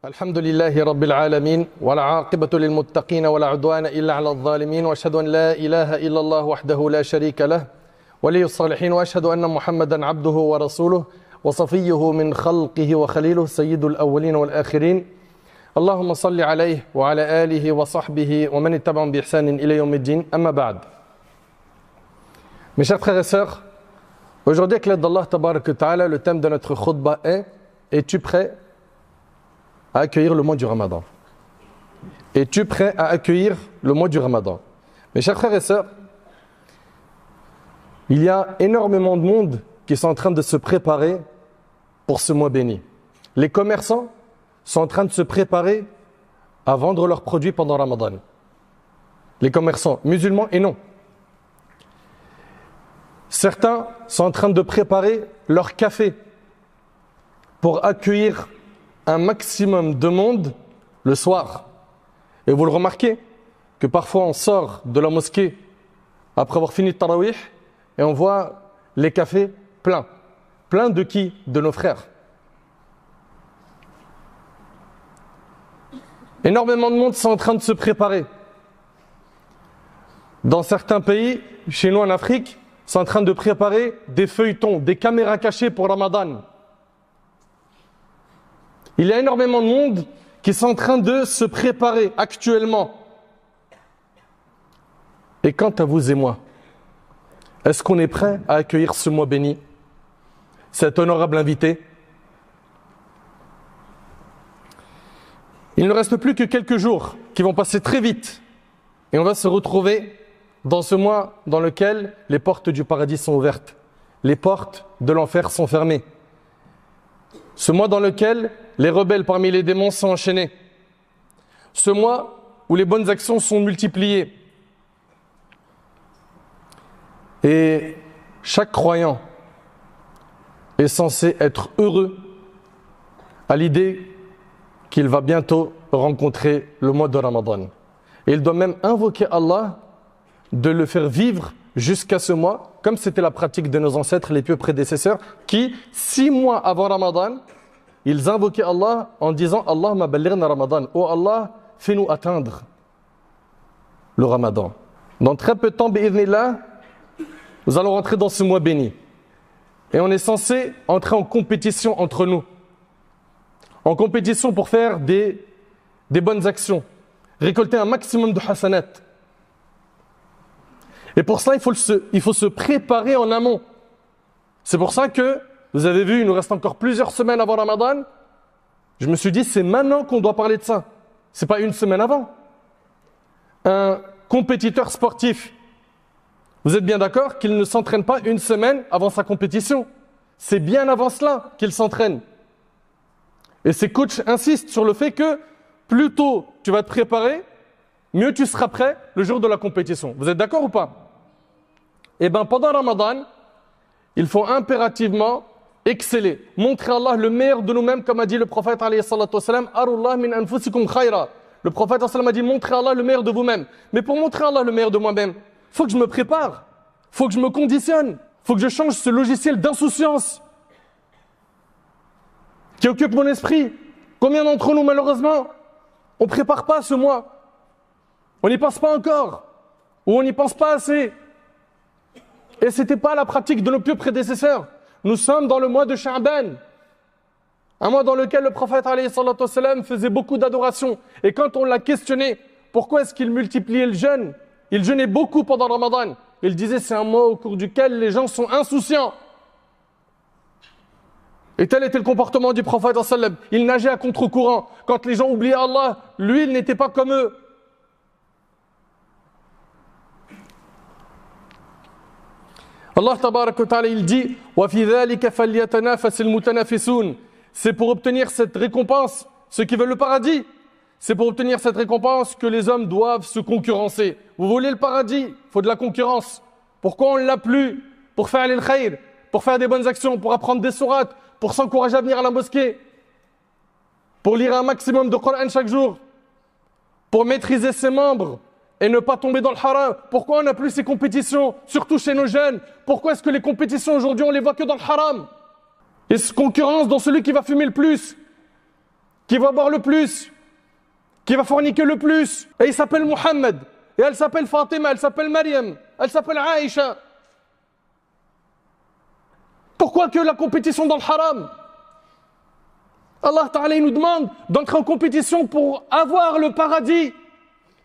الحمد لله رب العالمين والعاقبة للمتقين ولا عدوان إلا على الظالمين وأشهد أن لا إله إلا الله وحده لا شريك له ولي الصالحين وأشهد أن محمدا عبده ورسوله وصفيه من خلقه وخليله سيد الأولين والآخرين اللهم صل عليه وعلى آله وصحبه ومن اتبعهم بإحسان إلى يوم الدين أما بعد. Mes chers frères et sœurs, aujourd'hui avec l'aide d'Allah Tabarak wa Ta'ala, le thème de notre khutbah est « Es-tu prêt à accueillir le mois du Ramadan ?» Es-tu prêt à accueillir le mois du Ramadan? Mes chers frères et sœurs, il y a énormément de monde qui sont en train de se préparer pour ce mois béni. Les commerçants sont en train de se préparer à vendre leurs produits pendant Ramadan. Les commerçants musulmans et non. Certains sont en train de préparer leur café pour accueillir un maximum de monde le soir. Et vous le remarquez que parfois on sort de la mosquée après avoir fini le tarawih et on voit les cafés pleins. Pleins de qui? De nos frères. Énormément de monde sont en train de se préparer. Dans certains pays, chez nous en Afrique, sont en train de préparer des feuilletons, des caméras cachées pour Ramadan. Il y a énormément de monde qui sont en train de se préparer actuellement. Et quant à vous et moi, est-ce qu'on est prêt à accueillir ce mois béni, cet honorable invité? Il ne reste plus que quelques jours qui vont passer très vite et on va se retrouver dans ce mois dans lequel les portes du paradis sont ouvertes, les portes de l'enfer sont fermées. Ce mois dans lequel les rebelles parmi les démons sont enchaînés. Ce mois où les bonnes actions sont multipliées. Et chaque croyant est censé être heureux à l'idée qu'il va bientôt rencontrer le mois de Ramadan. Et il doit même invoquer Allah de le faire vivre jusqu'à ce mois, comme c'était la pratique de nos ancêtres, les pieux prédécesseurs, qui, 6 mois avant Ramadan, ils invoquaient Allah en disant « Allahumma ballighna Ramadan » « Oh Allah, fais-nous atteindre le Ramadan ». Dans très peu de temps, bi'idhnillah, nous allons rentrer dans ce mois béni. Et on est censé entrer en compétition entre nous. En compétition pour faire des bonnes actions. Récolter un maximum de hasanat. Et pour cela, il faut se préparer en amont. C'est pour ça que, vous avez vu, il nous reste encore plusieurs semaines avant Ramadan. Je me suis dit, c'est maintenant qu'on doit parler de ça. C'est pas une semaine avant. Un compétiteur sportif, vous êtes bien d'accord qu'il ne s'entraîne pas une semaine avant sa compétition. C'est bien avant cela qu'il s'entraîne. Et ces coachs insistent sur le fait que plus tôt tu vas te préparer, mieux tu seras prêt le jour de la compétition. Vous êtes d'accord ou pas? Eh bien, pendant Ramadan, il faut impérativement exceller, montrer à Allah le meilleur de nous-mêmes, comme a dit le prophète alayhi salatu wassalam, Arullah min anfusikum khayra. Le prophète a dit, montrez à Allah le meilleur de vous-même. Mais pour montrer à Allah le meilleur de moi-même, il faut que je me prépare, il faut que je me conditionne, il faut que je change ce logiciel d'insouciance qui occupe mon esprit. Combien d'entre nous, malheureusement, on ne prépare pas ce mois? On n'y pense pas encore, ou on n'y pense pas assez. Et ce n'était pas la pratique de nos pieux prédécesseurs. Nous sommes dans le mois de Sha'ban, un mois dans lequel le prophète alayhi salatu wassalam faisait beaucoup d'adoration. Et quand on l'a questionné, pourquoi est-ce qu'il multipliait le jeûne? Il jeûnait beaucoup pendant le Ramadan. Il disait c'est un mois au cours duquel les gens sont insouciants. Et tel était le comportement du prophète sallallahu alayhi wa sallam. Il nageait à contre-courant. Quand les gens oubliaient Allah, lui, il n'était pas comme eux. Allah tabarak wa ta'ala, il dit wa fi dhalika falyatanafasil mutanafisun. C'est pour obtenir cette récompense, ceux qui veulent le paradis, c'est pour obtenir cette récompense que les hommes doivent se concurrencer. Vous voulez le paradis, il faut de la concurrence. Pourquoi on ne l'a plus? Pour faire le khayr, pour faire des bonnes actions, pour apprendre des sourates, pour s'encourager à venir à la mosquée, pour lire un maximum de Coran chaque jour, pour maîtriser ses membres et ne pas tomber dans le haram. Pourquoi on n'a plus ces compétitions, surtout chez nos jeunes? Pourquoi est-ce que les compétitions aujourd'hui, on les voit que dans le haram? Ils se concurrencent dans celui qui va fumer le plus. qui va boire le plus, qui va forniquer le plus. Et il s'appelle Mohammed. Et elle s'appelle Fatima, elle s'appelle Maryam, elle s'appelle Aïcha. Pourquoi que la compétition dans le haram? Allah Ta'ala nous demande d'entrer en compétition pour avoir le paradis.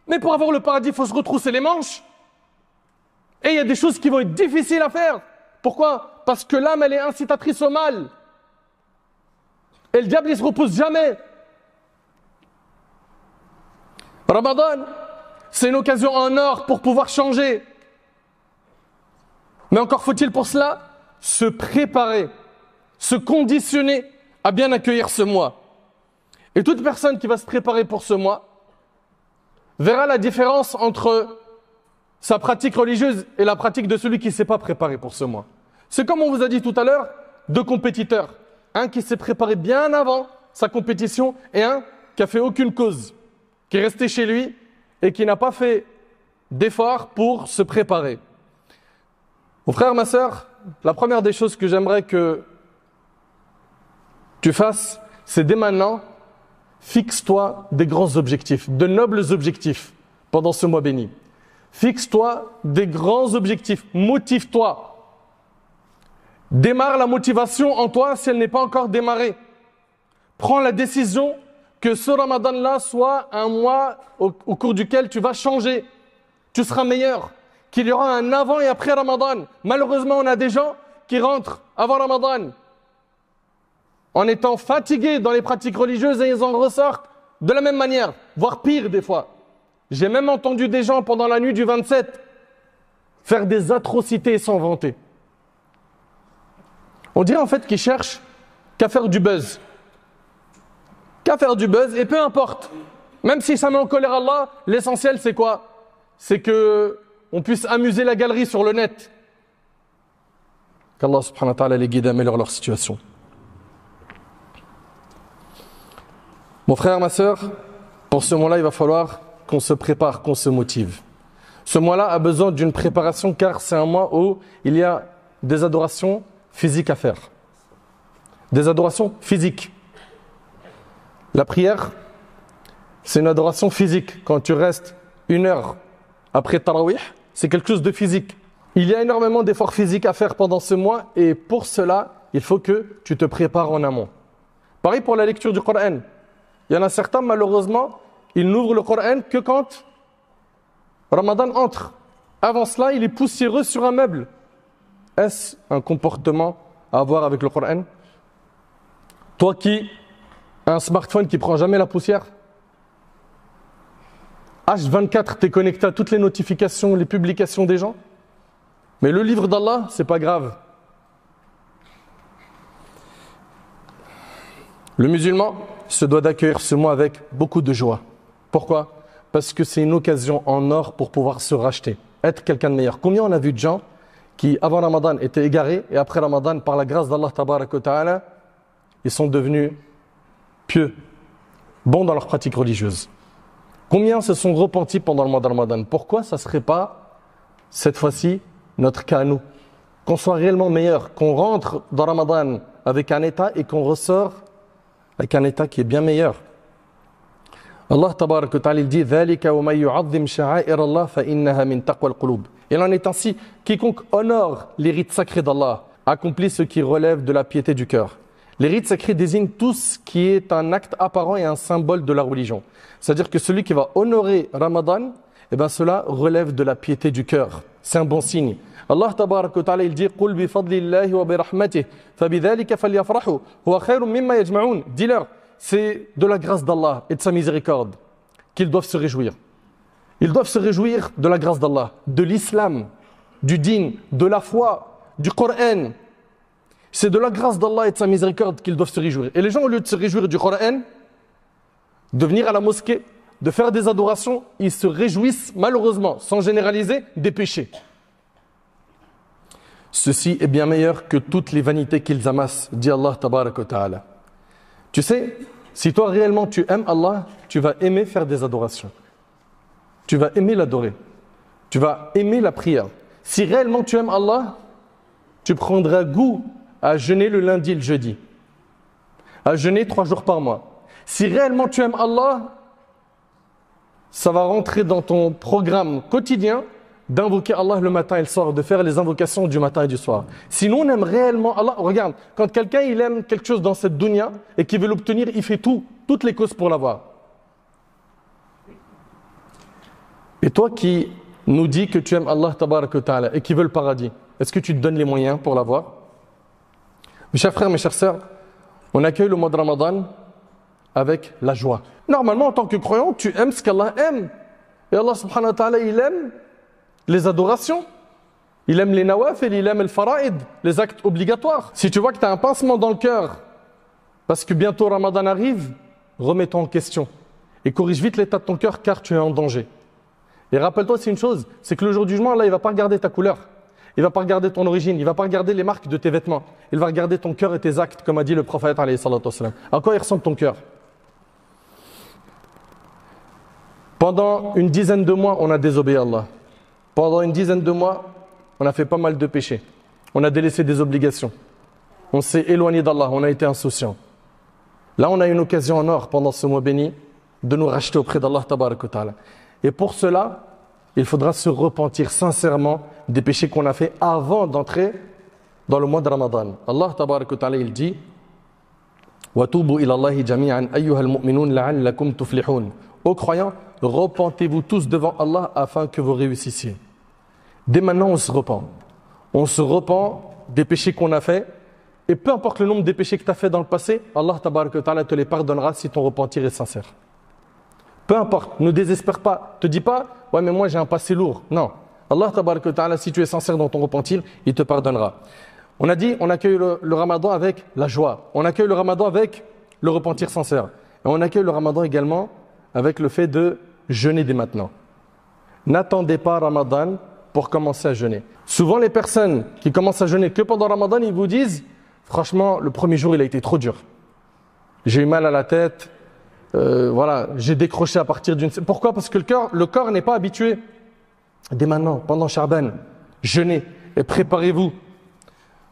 Mais pour avoir le paradis, il faut se retrousser les manches. Et il y a des choses qui vont être difficiles à faire. Pourquoi? Parce que l'âme, elle est incitatrice au mal. Et le diable, il ne se repose jamais. Ramadan, c'est une occasion en or pour pouvoir changer. Mais encore faut-il pour cela se préparer, se conditionner à bien accueillir ce mois. Et toute personne qui va se préparer pour ce mois verra la différence entre sa pratique religieuse et la pratique de celui qui ne s'est pas préparé pour ce mois. C'est comme on vous a dit tout à l'heure, deux compétiteurs. Un qui s'est préparé bien avant sa compétition et un qui n'a fait aucune cause, qui est resté chez lui et qui n'a pas fait d'effort pour se préparer. Mon frère, ma sœur, la première des choses que j'aimerais que tu fasses, c'est dès maintenant, fixe-toi des grands objectifs, de nobles objectifs pendant ce mois béni. Fixe-toi des grands objectifs, motive-toi. Démarre la motivation en toi si elle n'est pas encore démarrée. Prends la décision que ce Ramadan-là soit un mois au cours duquel tu vas changer. Tu seras meilleur. Qu'il y aura un avant et après Ramadan. Malheureusement, on a des gens qui rentrent avant Ramadan en étant fatigués dans les pratiques religieuses et ils en ressortent de la même manière, voire pire des fois. J'ai même entendu des gens pendant la nuit du 27 faire des atrocités sans vanter. On dirait en fait qu'ils cherchent qu'à faire du buzz. Qu'à faire du buzz et peu importe. Même si ça met en colère Allah, l'essentiel c'est quoi? C'est que on puisse amuser la galerie sur le net. Qu'Allah subhanahu wa ta'ala les guide et améliore leur situation. Mon frère, ma sœur, pour ce mois-là, il va falloir qu'on se prépare, qu'on se motive. Ce mois-là a besoin d'une préparation car c'est un mois où il y a des adorations physiques à faire. Des adorations physiques. La prière, c'est une adoration physique. Quand tu restes 1 heure après Tarawih, c'est quelque chose de physique. Il y a énormément d'efforts physiques à faire pendant ce mois et pour cela, il faut que tu te prépares en amont. Pareil pour la lecture du Coran. Il y en a certains, malheureusement, ils n'ouvrent le Coran que quand Ramadan entre. Avant cela, il est poussiéreux sur un meuble. Est-ce un comportement à avoir avec le Coran? Toi qui as un smartphone qui ne prend jamais la poussière, H24, tu es connecté à toutes les notifications, les publications des gens. Mais le livre d'Allah, c'est pas grave. Le musulman se doit d'accueillir ce mois avec beaucoup de joie. Pourquoi? Parce que c'est une occasion en or pour pouvoir se racheter, être quelqu'un de meilleur. Combien on a vu de gens qui, avant Ramadan, étaient égarés et après Ramadan, par la grâce d'Allah Tabaraka wa Ta'ala, ils sont devenus pieux, bons dans leur pratique religieuse. Combien se sont repentis pendant le mois de Ramadan? Pourquoi ça ne serait pas, cette fois-ci, notre cas à nous? Qu'on soit réellement meilleur, qu'on rentre dans Ramadan avec un état et qu'on ressort avec un état qui est bien meilleur. Allah Tabaraka wa Ta'ala dit ذَلِكَ وَمَنْ يُعَظِّمْ شَعَائِرَ اللَّهِ فَإِنَّهَا مِنْ تَقْوَى الْقُلُوبِ. Il en est ainsi, quiconque honore les rites sacrés d'Allah accomplit ce qui relève de la piété du cœur. Les rites sacrés désignent tout ce qui est un acte apparent et un symbole de la religion. C'est-à-dire que celui qui va honorer Ramadan, eh ben cela relève de la piété du cœur. C'est un bon signe. Allah Tabaraka wa Ta'ala il dit قُلْ بِفَضْلِ اللَّهِ وَبِرَحْمَتِهِ فَبِذَلِكَ فَلْيَفْرَحُوا هُوَ خَيْرٌ مِمَّا يَجْمَعُونَ. Dis-leur, c'est de la grâce d'Allah et de sa miséricorde qu'ils doivent se réjouir. Ils doivent se réjouir de la grâce d'Allah, de l'islam, du din, de la foi, du Coran. C'est de la grâce d'Allah et de sa miséricorde qu'ils doivent se réjouir. Et les gens, au lieu de se réjouir du Coran, de venir à la mosquée, de faire des adorations, ils se réjouissent malheureusement, sans généraliser, des péchés. Ceci est bien meilleur que toutes les vanités qu'ils amassent, dit Allah Tabaraka wa Ta'ala. Tu sais, si toi réellement tu aimes Allah, tu vas aimer faire des adorations. Tu vas aimer l'adorer. Tu vas aimer la prière. Si réellement tu aimes Allah, tu prendras goût à jeûner le lundi et le jeudi. À jeûner 3 jours par mois. Si réellement tu aimes Allah, ça va rentrer dans ton programme quotidien d'invoquer Allah le matin et le soir, de faire les invocations du matin et du soir. Sinon, on aime réellement Allah. Regarde, quand quelqu'un il aime quelque chose dans cette dunya et qu'il veut l'obtenir, il fait toutes les causes pour l'avoir. Et toi qui nous dis que tu aimes Allah tabaraka wa ta'ala et qui veux le paradis, est-ce que tu te donnes les moyens pour l'avoir? Mes chers frères, mes chères sœurs, on accueille le mois de Ramadan avec la joie. Normalement, en tant que croyant, tu aimes ce qu'Allah aime. Et Allah subhanahu wa ta'ala, il aime les adorations. Il aime les nawafil, il aime le fara'id, les actes obligatoires. Si tu vois que tu as un pincement dans le cœur, parce que bientôt Ramadan arrive, remets-toi en question. Et corrige vite l'état de ton cœur, car tu es en danger. Et rappelle-toi, c'est une chose, c'est que le jour du jugement, Allah, il ne va pas regarder ta couleur. Il ne va pas regarder ton origine, il ne va pas regarder les marques de tes vêtements. Il va regarder ton cœur et tes actes, comme a dit le prophète, alayhi salatu wassalam. À quoi il ressemble ton cœur? Pendant une dizaine de mois, on a désobéi à Allah. Pendant une dizaine de mois, on a fait pas mal de péchés. On a délaissé des obligations. On s'est éloigné d'Allah, on a été insouciants. Là, on a une occasion en or pendant ce mois béni de nous racheter auprès d'Allah tabaraka wa ta'ala. Et pour cela, il faudra se repentir sincèrement des péchés qu'on a fait avant d'entrer dans le mois de Ramadan. Allah tabaraka wa ta'ala, il dit وَتُوبُوا إِلَى اللَّهِ جَمِيعًا أَيُّهَا الْمُؤْمِنُونَ لَعَلَّكُمْ تُفْلِحُونَ. Ô croyants, repentez-vous tous devant Allah afin que vous réussissiez. Dès maintenant, on se repent. On se repent des péchés qu'on a fait. Et peu importe le nombre de péchés que tu as fait dans le passé, Allah tabaraka wa ta'ala te les pardonnera si ton repentir est sincère. Peu importe, ne désespère pas. Ne te dis pas, ouais mais moi j'ai un passé lourd. Non. Allah tabaraka wa ta'ala, si tu es sincère dans ton repentir, il te pardonnera. On a dit, on accueille le Ramadan avec la joie. On accueille le Ramadan avec le repentir sincère. Et on accueille le Ramadan également avec le fait de jeûner dès maintenant. N'attendez pas Ramadan pour commencer à jeûner. Souvent les personnes qui commencent à jeûner que pendant Ramadan, ils vous disent, franchement, le premier jour il a été trop dur. J'ai eu mal à la tête, voilà, j'ai décroché à partir d'une... Pourquoi? Parce que le corps n'est pas habitué. Dès maintenant, pendant Sha'ban, jeûnez et préparez-vous.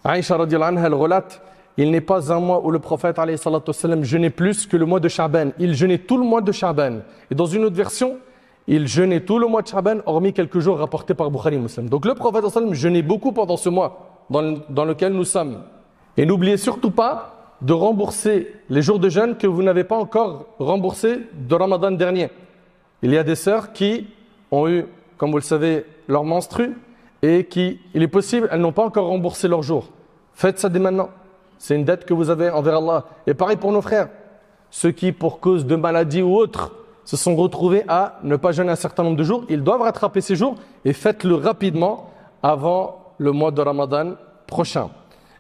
Aïcha radiyallahu anha, elle relate, il n'est pas un mois où le prophète alayhi salatu wassalam jeûnait plus que le mois de Sha'ban. Il jeûnait tout le mois de Sha'ban. Et dans une autre version, il jeûnait tout le mois de Sha'ban, hormis quelques jours rapportés par Bukhari Muslim. Donc le prophète sallallahu alayhi wa sallam jeûnait beaucoup pendant ce mois dans lequel nous sommes. Et n'oubliez surtout pas de rembourser les jours de jeûne que vous n'avez pas encore remboursés de Ramadan dernier. Il y a des sœurs qui ont eu, comme vous le savez, leur menstru et qui, il est possible, elles n'ont pas encore remboursé leur jour. Faites ça dès maintenant. C'est une dette que vous avez envers Allah. Et pareil pour nos frères. Ceux qui, pour cause de maladie ou autre, se sont retrouvés à ne pas jeûner un certain nombre de jours, ils doivent rattraper ces jours et faites-le rapidement avant le mois de Ramadan prochain.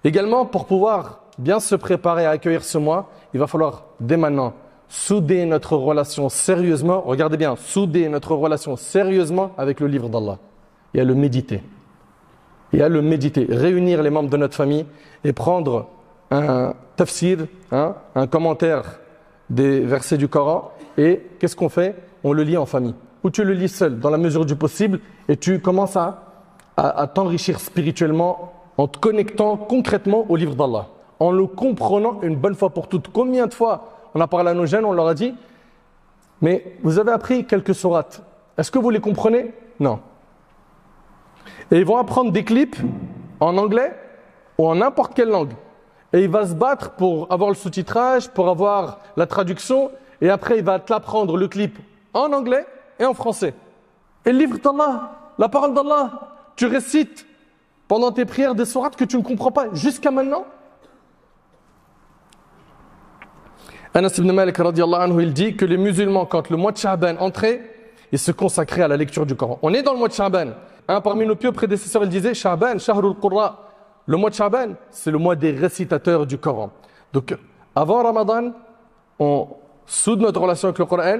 Également, pour pouvoir bien se préparer à accueillir ce mois, il va falloir dès maintenant souder notre relation sérieusement, regardez bien, souder notre relation sérieusement avec le livre d'Allah et à le méditer. Et à le méditer, réunir les membres de notre famille et prendre un tafsir, un commentaire des versets du Coran. Et qu'est-ce qu'on fait? On le lit en famille. Ou tu le lis seul, dans la mesure du possible, et tu commences à t'enrichir spirituellement en te connectant concrètement au livre d'Allah, en le comprenant une bonne fois pour toutes. Combien de fois on a parlé à nos jeunes, on leur a dit, mais vous avez appris quelques sourates, est-ce que vous les comprenez? Non. Et ils vont apprendre des clips en anglais ou en n'importe quelle langue. Et il va se battre pour avoir le sous-titrage, pour avoir la traduction, et après il va te l'apprendre le clip en anglais et en français. Et le livre d'Allah, la parole d'Allah, tu récites pendant tes prières des sourates que tu ne comprends pas jusqu'à maintenant. Anas ibn Malik radiyallahu anhu, il dit que les musulmans, quand le mois de Sha'ban entrait, ils se consacraient à la lecture du Coran. On est dans le mois de Sha'ban. Un parmi nos pieux prédécesseurs, il disait Sha'ban, Shahrul Qurra. Le mois de Sha'ban, c'est le mois des récitateurs du Coran. Donc, avant Ramadan, on soude notre relation avec le Coran,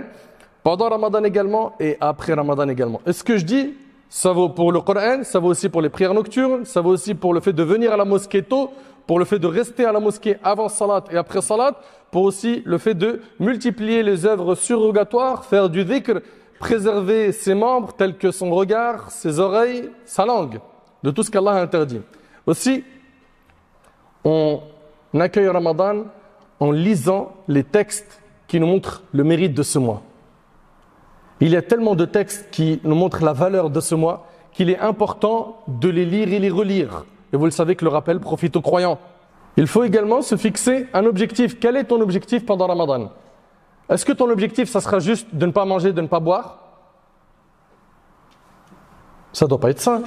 pendant Ramadan également et après Ramadan également. Et ce que je dis, ça vaut pour le Coran, ça vaut aussi pour les prières nocturnes, ça vaut aussi pour le fait de venir à la mosquée tôt, pour le fait de rester à la mosquée avant Salat et après Salat, pour aussi le fait de multiplier les œuvres surrogatoires, faire du dhikr, préserver ses membres tels que son regard, ses oreilles, sa langue, de tout ce qu'Allah a interdit. Aussi, on accueille Ramadan en lisant les textes qui nous montrent le mérite de ce mois. Il y a tellement de textes qui nous montrent la valeur de ce mois qu'il est important de les lire et les relire. Et vous le savez que le rappel profite aux croyants. Il faut également se fixer un objectif. Quel est ton objectif pendant Ramadan? Est-ce que ton objectif, ça sera juste de ne pas manger, de ne pas boire? Ça ne doit pas être ça.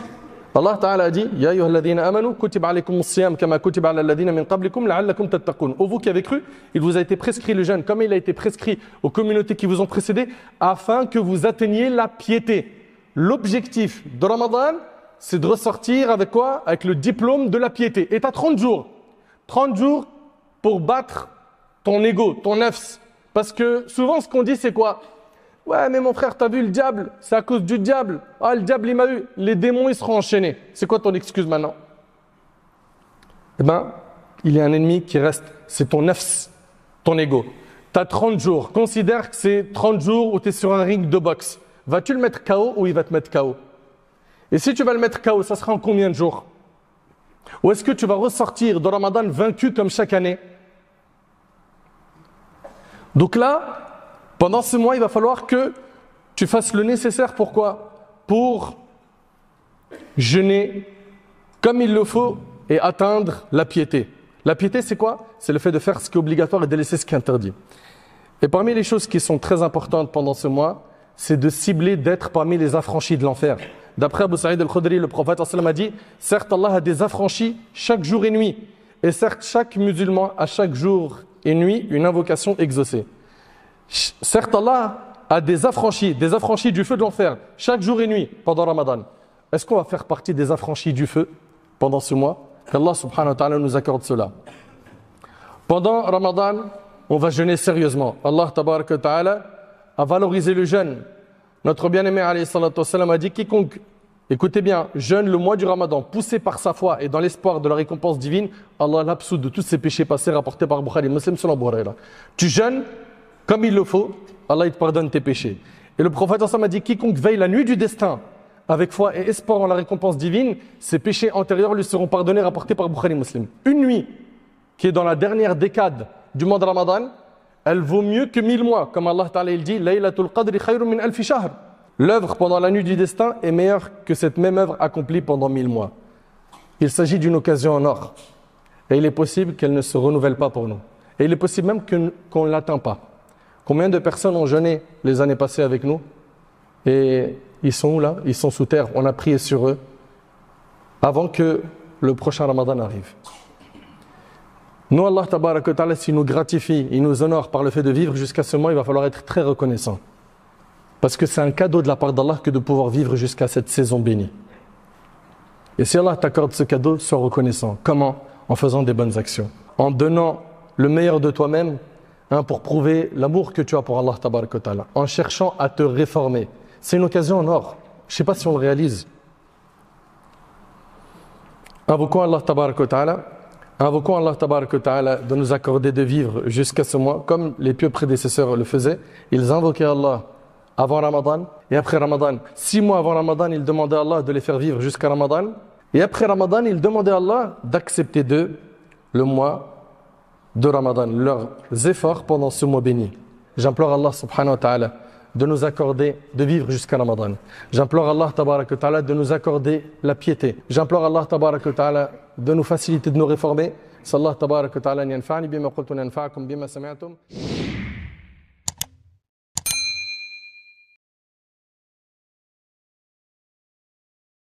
Allah Ta'ala a dit « Ya ayyuhalladhina amanu, kutiba alaykumus siyam kama kutiba ala alladhina min qablikum la'allakum tattaqun » Ô vous qui avez cru, il vous a été prescrit le jeûne, comme il a été prescrit aux communautés qui vous ont précédé, afin que vous atteigniez la piété. L'objectif de Ramadan, c'est de ressortir avec quoi? Avec le diplôme de la piété. Et tu as 30 jours. 30 jours pour battre ton ego, ton nafs. Parce que souvent, ce qu'on dit, c'est quoi? Ouais, mais mon frère, t'as vu le diable? C'est à cause du diable. Ah, le diable, il m'a eu. Les démons, ils seront enchaînés. C'est quoi ton excuse maintenant? Eh bien, il y a un ennemi qui reste. C'est ton nafs, ton ego. Tu as 30 jours. Considère que c'est 30 jours où tu es sur un ring de boxe. Vas-tu le mettre KO ou il va te mettre KO? Et si tu vas le mettre KO, ça sera en combien de jours? Ou est-ce que tu vas ressortir de Ramadan vaincu comme chaque année? Donc là, pendant ce mois, il va falloir que tu fasses le nécessaire. Pourquoi? Pour jeûner comme il le faut et atteindre la piété. La piété, c'est quoi? C'est le fait de faire ce qui est obligatoire et de laisser ce qui est interdit. Et parmi les choses qui sont très importantes pendant ce mois, c'est de cibler d'être parmi les affranchis de l'enfer. D'après Abu Sa'id al-Khudri, le prophète a dit « Certes, Allah a des affranchis chaque jour et nuit. Et certes, chaque musulman a chaque jour et nuit une invocation exaucée. » Certes, Allah a des affranchis du feu de l'enfer, chaque jour et nuit pendant Ramadan. Est-ce qu'on va faire partie des affranchis du feu pendant ce mois? Qu'Allah subhanahu wa ta'ala nous accorde cela. Pendant Ramadan, on va jeûner sérieusement. Allah tabaraka wa ta'ala a valorisé le jeûne. Notre bien-aimé alayhi salatu wassalam a dit quiconque, écoutez bien, jeûne le mois du Ramadan, poussé par sa foi et dans l'espoir de la récompense divine, Allah l'absout de tous ses péchés passés rapportés par Bukhari Muslim selon Abu Huraira. Tu jeûnes comme il le faut, Allah il te pardonne tes péchés. Et le prophète a dit quiconque veille la nuit du destin avec foi et espoir en la récompense divine, ses péchés antérieurs lui seront pardonnés, rapportés par Bukhari Muslim. Une nuit qui est dans la dernière décade du mois de Ramadan, elle vaut mieux que 1000 mois. Comme Allah Ta'ala il dit, Laylatul Qadri khayrun min alfi shahr. L'œuvre pendant la nuit du destin est meilleure que cette même œuvre accomplie pendant 1000 mois. Il s'agit d'une occasion en or. Et il est possible qu'elle ne se renouvelle pas pour nous. Et il est possible même qu'on ne l'atteint pas. Combien de personnes ont jeûné les années passées avec nous? Et ils sont où là? Ils sont sous terre. On a prié sur eux avant que le prochain Ramadan arrive. Nous, Allah tabaraka wa ta'ala, s'il nous gratifie, il nous honore par le fait de vivre jusqu'à ce mois, il va falloir être très reconnaissant. Parce que c'est un cadeau de la part d'Allah que de pouvoir vivre jusqu'à cette saison bénie. Et si Allah t'accorde ce cadeau, sois reconnaissant. Comment? En faisant des bonnes actions. En donnant le meilleur de toi-même, pour prouver l'amour que tu as pour Allah tabaraka wa ta'ala. En cherchant à te réformer. C'est une occasion en or. Je ne sais pas si on le réalise. Invoquons Allah tabaraka wa ta'ala. Invoquons Allah tabaraka wa ta'ala de nous accorder de vivre jusqu'à ce mois, comme les pieux prédécesseurs le faisaient. Ils invoquaient Allah avant Ramadan et après Ramadan. 6 mois avant Ramadan, ils demandaient à Allah de les faire vivre jusqu'à Ramadan. Et après Ramadan, ils demandaient à Allah d'accepter d'eux le mois de Ramadan, leurs efforts pendant ce mois béni. J'implore Allah subhanahu wa ta'ala de nous accorder de vivre jusqu'à Ramadan. J'implore Allah tabaraka wa ta'ala de nous accorder la piété. J'implore Allah tabaraka wa ta'ala de nous faciliter, de nous réformer. Sallallahu tabaraka wa ta'ala yanfa'ni bima qultu yanfa'akum bima sami'tum.